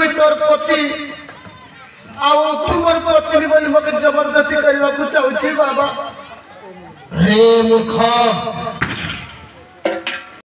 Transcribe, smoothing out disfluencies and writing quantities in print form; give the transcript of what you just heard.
मुई तोर पति आओ तुमर पत्नी बोली मके जबरदस्ती करबा को चाहू छी बाबा रे मूर्ख